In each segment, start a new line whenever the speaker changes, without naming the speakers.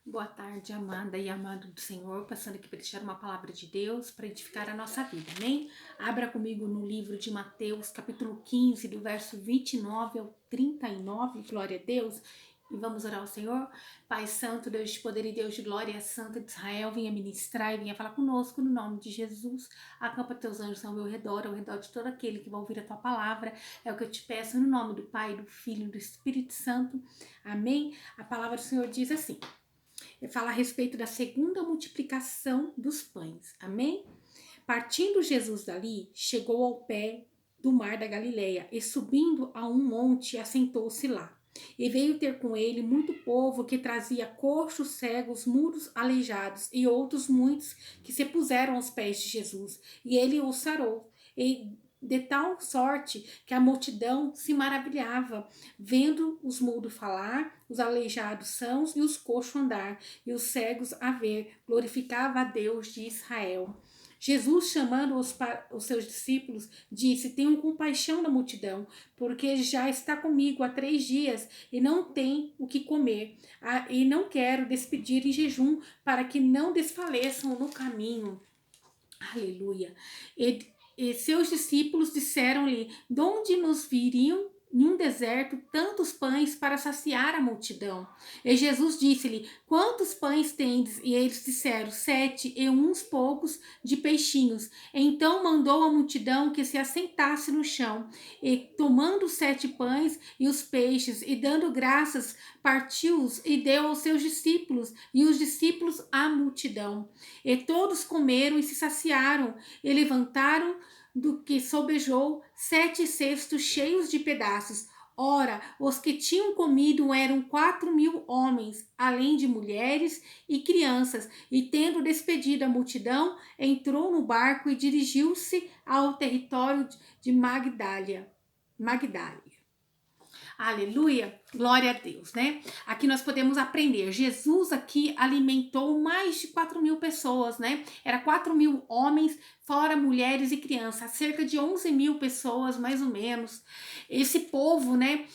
Boa tarde, amada e amado do Senhor, passando aqui para deixar uma palavra de Deus para edificar a nossa vida, amém? Abra comigo no livro de Mateus, capítulo 15, do verso 29 ao 39, glória a Deus. E vamos orar ao Senhor. Pai Santo, Deus de poder e Deus de glória, Santa de Israel, venha ministrar e venha falar conosco no nome de Jesus. Acampa teus anjos ao meu redor, ao redor de todo aquele que vai ouvir a tua palavra. É o que eu te peço no nome do Pai, do Filho e do Espírito Santo. Amém? A palavra do Senhor diz assim. Fala a respeito da segunda multiplicação dos pães. Amém? Partindo Jesus dali, chegou ao pé do mar da Galileia e subindo a um monte, assentou-se lá. E veio ter com ele muito povo que trazia coxos, cegos, mudos, aleijados e outros muitos que se puseram aos pés de Jesus. E ele os sarou. E de tal sorte que a multidão se maravilhava, vendo os mudos falar, os aleijados sãos e os coxos andar, e os cegos a ver, glorificava a Deus de Israel. Jesus, chamando os seus discípulos, disse: Tenham compaixão da multidão, porque já está comigo há 3 dias e não tem o que comer. E não quero despedir em jejum, para que não desfaleçam no caminho. Aleluia. E seus discípulos disseram-lhe: De onde nos viriam em um deserto tantos pães para saciar a multidão? E Jesus disse-lhe: Quantos pães tendes? E eles disseram: 7 e uns poucos de peixinhos. Então mandou a multidão que se assentasse no chão. E tomando os 7 pães e os peixes, e dando graças, partiu-os e deu aos seus discípulos, e os discípulos à multidão. E todos comeram e se saciaram, e levantaram do que sobejou 7 cestos cheios de pedaços. Ora, os que tinham comido eram 4.000 homens, além de mulheres e crianças. E tendo despedido a multidão, entrou no barco e dirigiu-se ao território de Magdália. Aleluia, glória a Deus, né? Aqui nós podemos aprender. Jesus aqui alimentou mais de 4.000 pessoas, né? Era 4.000 homens, fora mulheres e crianças, cerca de 11.000 pessoas, mais ou menos. Esse povo, né,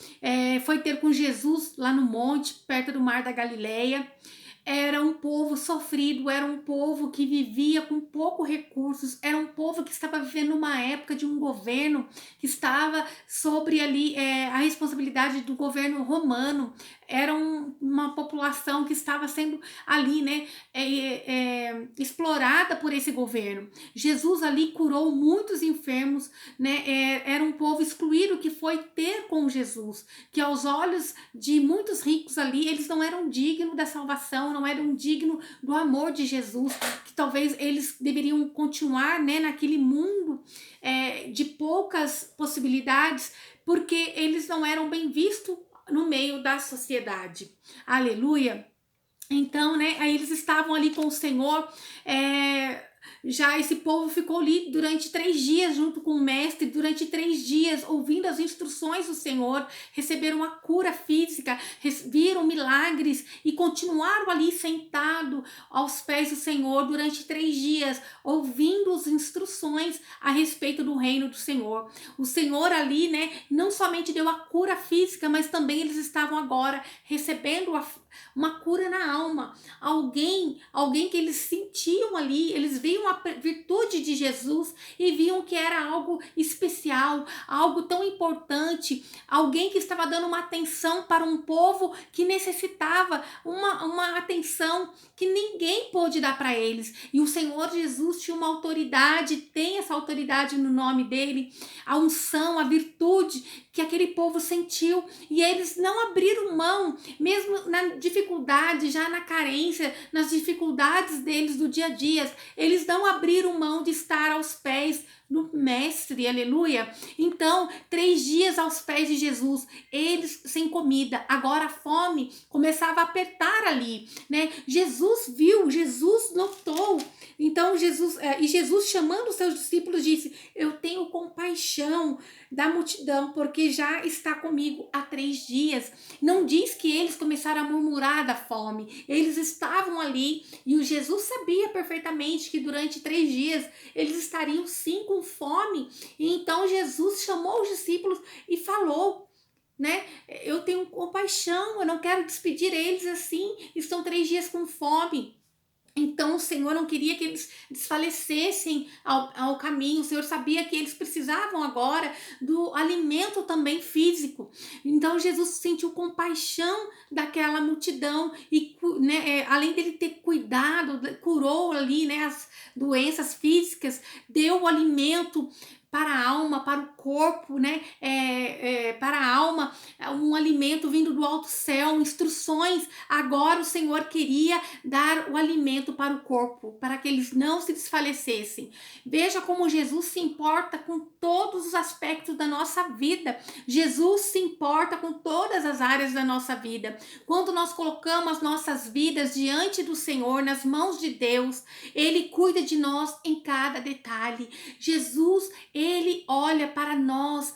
foi ter com Jesus lá no monte, perto do mar da Galileia. Era um povo sofrido, era um povo que vivia com poucos recursos, era um povo que estava vivendo uma época de um governo que estava sobre ali a responsabilidade do governo romano. Era uma população que estava sendo ali, né, explorada por esse governo. Jesus ali curou muitos enfermos, né, era um povo excluído que foi ter com Jesus, que aos olhos de muitos ricos ali, eles não eram dignos da salvação, não eram dignos do amor de Jesus, que talvez eles deveriam continuar, né, naquele mundo de poucas possibilidades, porque eles não eram bem vistos no meio da sociedade. Aleluia! Então, né, aí eles estavam ali com o Senhor, já esse povo ficou ali durante 3 dias junto com o mestre, durante 3 dias ouvindo as instruções do Senhor, receberam a cura física, viram milagres e continuaram ali sentado aos pés do Senhor durante 3 dias, ouvindo as instruções a respeito do reino do Senhor. O Senhor ali, né, não somente deu a cura física, mas também eles estavam agora recebendo uma cura na alma. Alguém que eles sentiam ali, eles viam a virtude de Jesus e viam que era algo especial, algo tão importante, alguém que estava dando uma atenção para um povo que necessitava uma atenção que ninguém pôde dar para eles. E o Senhor Jesus tinha uma autoridade, tem essa autoridade no nome dele, a unção, a virtude que aquele povo sentiu, e eles não abriram mão, mesmo na dificuldade, já na carência, nas dificuldades deles do dia a dia, eles não abriram mão de estar aos pés do mestre, aleluia. Então, 3 dias aos pés de Jesus, eles sem comida, agora a fome começava a apertar ali, né? Jesus viu, Jesus notou. Então Jesus chamando os seus discípulos disse: eu tenho compaixão da multidão, porque já está comigo há 3 dias. Não diz que eles começaram a murmurar da fome, eles estavam ali e o Jesus sabia perfeitamente que durante 3 dias eles estariam sim com fome. E então Jesus chamou os discípulos e falou: né? Eu tenho compaixão, eu não quero despedir eles assim, estão 3 dias com fome. Então o Senhor não queria que eles desfalecessem ao caminho. O Senhor sabia que eles precisavam agora do alimento também físico. Então Jesus sentiu compaixão daquela multidão e, né, além dele ter cuidado, curou ali, né, as doenças físicas, deu o alimento para a alma, para o corpo, né? Para a alma, um alimento vindo do alto céu, instruções. Agora o Senhor queria dar o alimento para o corpo, para que eles não se desfalecessem. Veja como Jesus se importa com todos os aspectos da nossa vida. Jesus se importa com todas as áreas da nossa vida. Quando nós colocamos as nossas vidas diante do Senhor, nas mãos de Deus, Ele cuida de nós em cada detalhe. Jesus, Ele olha para nós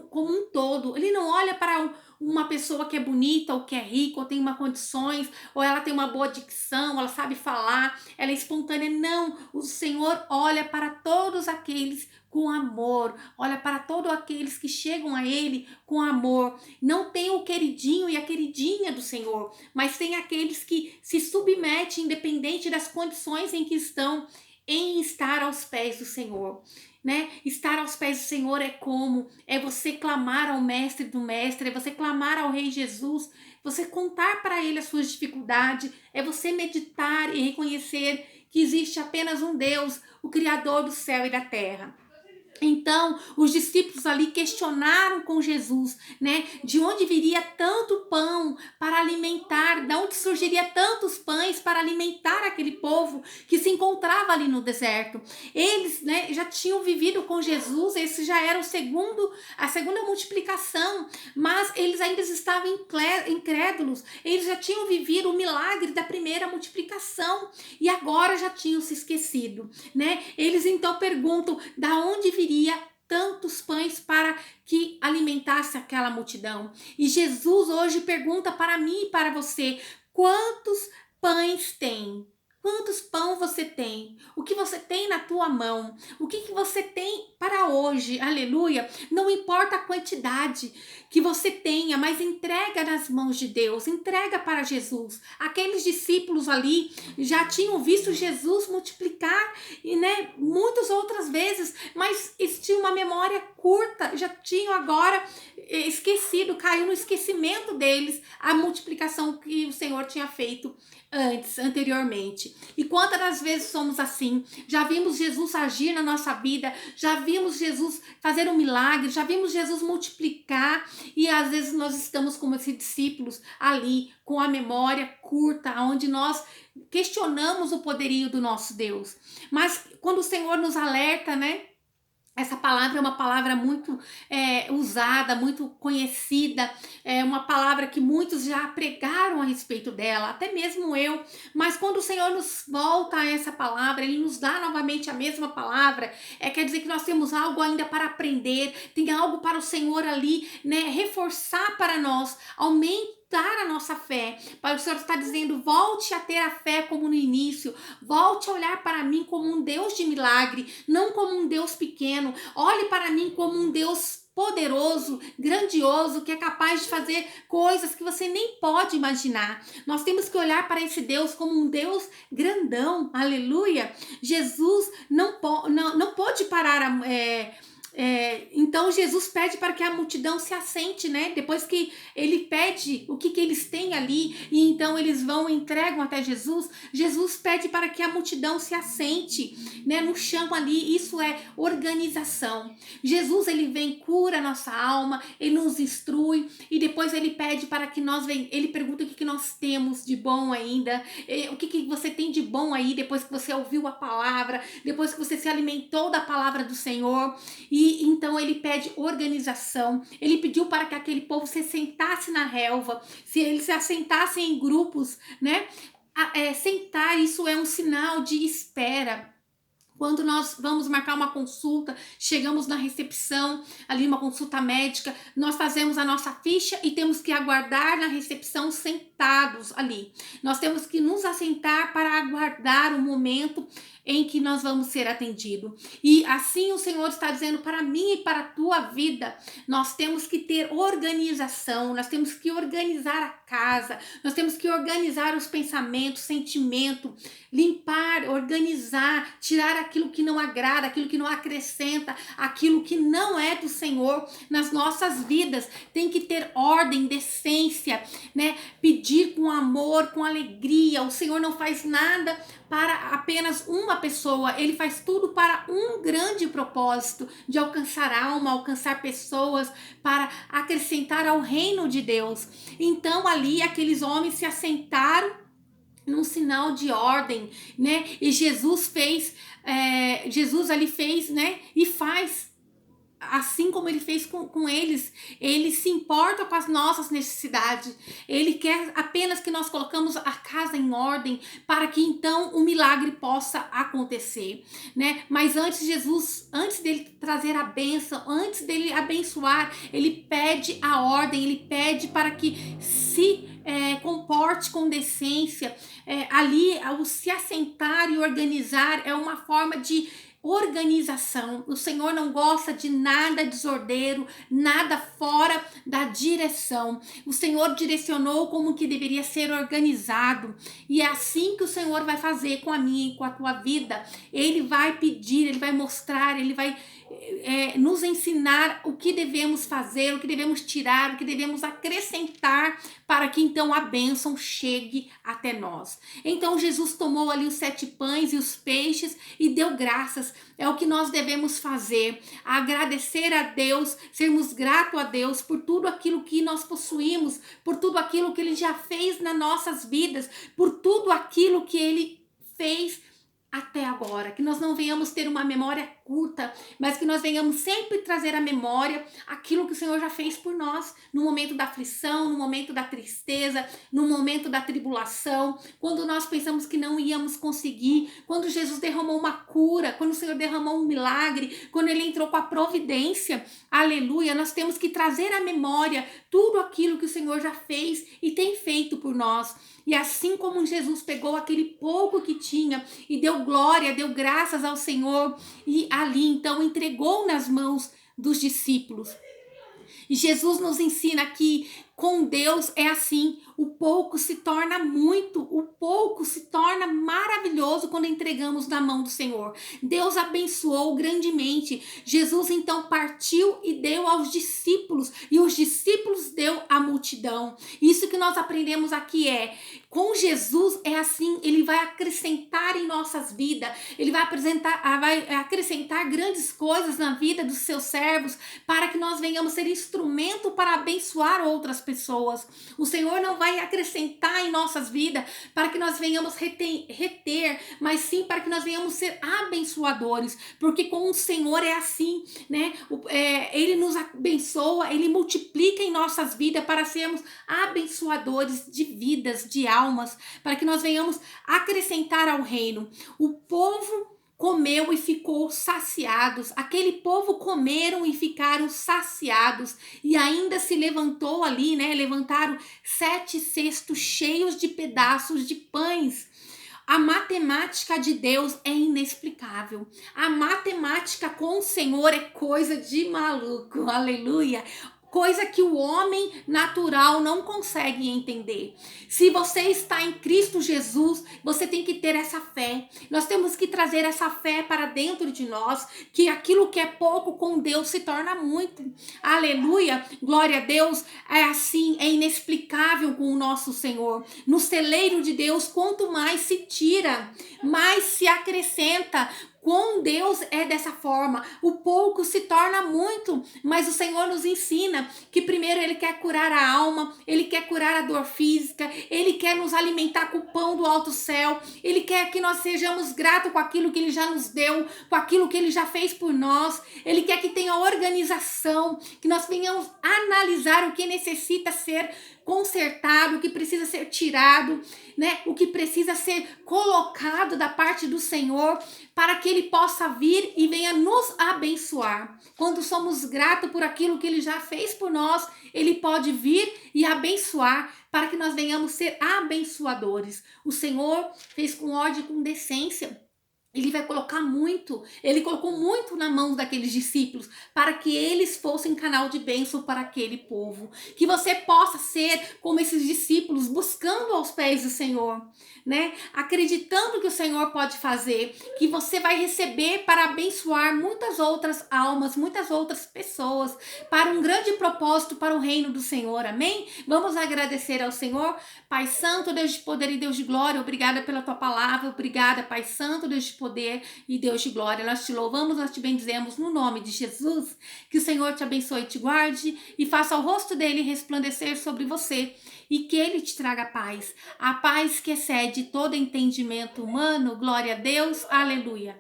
como um todo. Ele não olha para uma pessoa que é bonita, ou que é rica, ou tem uma condições, ou ela tem uma boa dicção, ela sabe falar, ela é espontânea. Não, o Senhor olha para todos aqueles com amor, olha para todos aqueles que chegam a Ele com amor. Não tem o queridinho e a queridinha do Senhor, mas tem aqueles que se submetem, independente das condições em que estão, em estar aos pés do Senhor. Né? Estar aos pés do Senhor é como? É você clamar ao mestre do mestre, é você clamar ao Rei Jesus, você contar para ele as suas dificuldades, é você meditar e reconhecer que existe apenas um Deus, o Criador do céu e da terra. Então, os discípulos ali questionaram com Jesus, né? De onde viria tanto pão para alimentar, de onde surgiria tantos pães para alimentar aquele povo que se encontrava ali no deserto. Eles, né, já tinham vivido com Jesus, esse já era a segunda multiplicação, mas eles ainda estavam incrédulos. Eles já tinham vivido o milagre da primeira multiplicação e agora já tinham se esquecido, né? Eles então perguntam: da onde viria tantos pães para que alimentasse aquela multidão? E Jesus hoje pergunta para mim e para você: quantos pães tem? Quantos pão você tem? O que você tem na tua mão? O que você tem para hoje? Aleluia! Não importa a quantidade que você tenha, mas entrega nas mãos de Deus, entrega para Jesus. Aqueles discípulos ali já tinham visto Jesus multiplicar, e né, muitas outras vezes, mas eles tinham uma memória curta, já tinham agora esquecido, caiu no esquecimento deles a multiplicação que o Senhor tinha feito anteriormente. E quantas das vezes somos assim? Já vimos Jesus agir na nossa vida, já vimos Jesus fazer um milagre, já vimos Jesus multiplicar, e às vezes nós estamos como esses discípulos ali com a memória curta, onde nós questionamos o poderio do nosso Deus. Mas quando o Senhor nos alerta, né? Essa palavra é uma palavra muito usada, muito conhecida, é uma palavra que muitos já pregaram a respeito dela, até mesmo eu. Mas quando o Senhor nos volta a essa palavra, Ele nos dá novamente a mesma palavra, quer dizer que nós temos algo ainda para aprender, tem algo para o Senhor ali, né, reforçar para nós, aumentar a nossa fé. O Senhor está dizendo: volte a ter a fé como no início, volte a olhar para mim como um Deus de milagre, não como um Deus pequeno. Olhe para mim como um Deus poderoso, grandioso, que é capaz de fazer coisas que você nem pode imaginar. Nós temos que olhar para esse Deus como um Deus grandão, aleluia. Jesus não pode parar então Jesus pede para que a multidão se assente, né? Depois que ele pede o que eles têm ali, e então eles vão e entregam até Jesus, Jesus pede para que a multidão se assente, né, no chão ali. Isso é organização. Jesus, ele vem, cura a nossa alma, ele nos instrui, e depois ele pede para que ele pergunta o que nós temos de bom ainda, o que você tem de bom aí, depois que você ouviu a palavra, depois que você se alimentou da palavra do Senhor. E então ele pede organização. Ele pediu para que aquele povo se sentasse na relva, se eles se assentassem em grupos, né? Sentar, isso é um sinal de espera. Quando nós vamos marcar uma consulta, chegamos na recepção, ali uma consulta médica, nós fazemos a nossa ficha e temos que aguardar na recepção assentados ali. Nós temos que nos assentar para aguardar o momento em que nós vamos ser atendidos. E assim o Senhor está dizendo para mim e para a tua vida, nós temos que ter organização, nós temos que organizar a casa, nós temos que organizar os pensamentos, sentimento, limpar, organizar, tirar aquilo que não agrada, aquilo que não acrescenta, aquilo que não é do Senhor nas nossas vidas. Tem que ter ordem, decência, né? Pedir com amor, com alegria. O Senhor não faz nada para apenas uma pessoa, ele faz tudo para um grande propósito de alcançar alma, alcançar pessoas, para acrescentar ao reino de Deus. Então ali aqueles homens se assentaram num sinal de ordem, né? E Jesus ali fez, né? E faz assim como ele fez com eles. Ele se importa com as nossas necessidades. Ele quer apenas que nós colocamos a casa em ordem para que então o milagre possa acontecer, né? Mas antes dele trazer a bênção, antes dele abençoar, ele pede a ordem, ele pede para que se comporte com decência. Ali, ao se assentar e organizar, é uma forma de organização. O Senhor não gosta de nada desordeiro, nada fora da direção. O Senhor direcionou como que deveria ser organizado, e é assim que o Senhor vai fazer com a minha e com a tua vida. Ele vai pedir, ele vai mostrar, ele vai nos ensinar o que devemos fazer, o que devemos tirar, o que devemos acrescentar para que então a bênção chegue até nós. Então Jesus tomou ali os 7 pães e os peixes e deu graças. É o que nós devemos fazer, agradecer a Deus, sermos gratos a Deus por tudo aquilo que nós possuímos, por tudo aquilo que Ele já fez nas nossas vidas, por tudo aquilo que Ele fez até agora. Que nós não venhamos ter uma memória curta, mas que nós venhamos sempre trazer à memória aquilo que o Senhor já fez por nós, no momento da aflição, no momento da tristeza, no momento da tribulação, quando nós pensamos que não íamos conseguir, quando Jesus derramou uma cura, quando o Senhor derramou um milagre, quando Ele entrou com a providência, aleluia. Nós temos que trazer à memória tudo aquilo que o Senhor já fez e tem feito por nós. E assim como Jesus pegou aquele pouco que tinha e deu glória, deu graças ao Senhor, e ali então entregou nas mãos dos discípulos. E Jesus nos ensina que com Deus é assim, o pouco se torna muito, o pouco se torna maravilhoso quando entregamos na mão do Senhor. Deus abençoou grandemente. Jesus então partiu e deu aos discípulos, e os discípulos deu à multidão. Isso que nós aprendemos aqui com Jesus é assim, Ele vai acrescentar em nossas vidas, Ele vai acrescentar grandes coisas na vida dos seus servos, para que nós venhamos ser instrumento para abençoar outras pessoas. O Senhor não vai acrescentar em nossas vidas para que nós venhamos reter, mas sim para que nós venhamos ser abençoadores, porque com o Senhor é assim, né? Ele nos abençoa, Ele multiplica em nossas vidas para sermos abençoadores de vidas, de almas, para que nós venhamos acrescentar ao reino. O povo comeu e ficou saciados. Aquele povo comeram e ficaram saciados. E ainda se levantou ali, né? Levantaram 7 cestos cheios de pedaços de pães. A matemática de Deus é inexplicável. A matemática com o Senhor é coisa de maluco. Aleluia. Coisa que o homem natural não consegue entender. Se você está em Cristo Jesus, você tem que ter essa fé. Nós temos que trazer essa fé para dentro de nós, que aquilo que é pouco com Deus se torna muito. Aleluia, glória a Deus. É assim, é inexplicável com o nosso Senhor. No celeiro de Deus, quanto mais se tira, mais se acrescenta. Com Deus é dessa forma, o pouco se torna muito, mas o Senhor nos ensina que primeiro Ele quer curar a alma, Ele quer curar a dor física, Ele quer nos alimentar com o pão do alto céu, Ele quer que nós sejamos gratos com aquilo que Ele já nos deu, com aquilo que Ele já fez por nós, Ele quer que tenha organização, que nós venhamos analisar o que necessita ser consertado, o que precisa ser tirado, né? O que precisa ser colocado da parte do Senhor para que Ele possa vir e venha nos abençoar. Quando somos gratos por aquilo que Ele já fez por nós, Ele pode vir e abençoar para que nós venhamos ser abençoadores. O Senhor fez com ódio e com decência. Ele vai colocar muito, ele colocou muito na mão daqueles discípulos para que eles fossem canal de bênção para aquele povo. Que você possa ser como esses discípulos, buscando aos pés do Senhor, né? Acreditando que o Senhor pode fazer, que você vai receber para abençoar muitas outras almas, muitas outras pessoas, para um grande propósito para o reino do Senhor, amém? Vamos agradecer ao Senhor. Pai Santo, Deus de poder e Deus de glória, obrigada pela tua palavra, obrigada, Pai Santo, Deus de poder e Deus de glória. Nós te louvamos, nós te bendizemos no nome de Jesus. Que o Senhor te abençoe e te guarde e faça o rosto dele resplandecer sobre você e que ele te traga paz, a paz que excede todo entendimento humano. Glória a Deus, aleluia.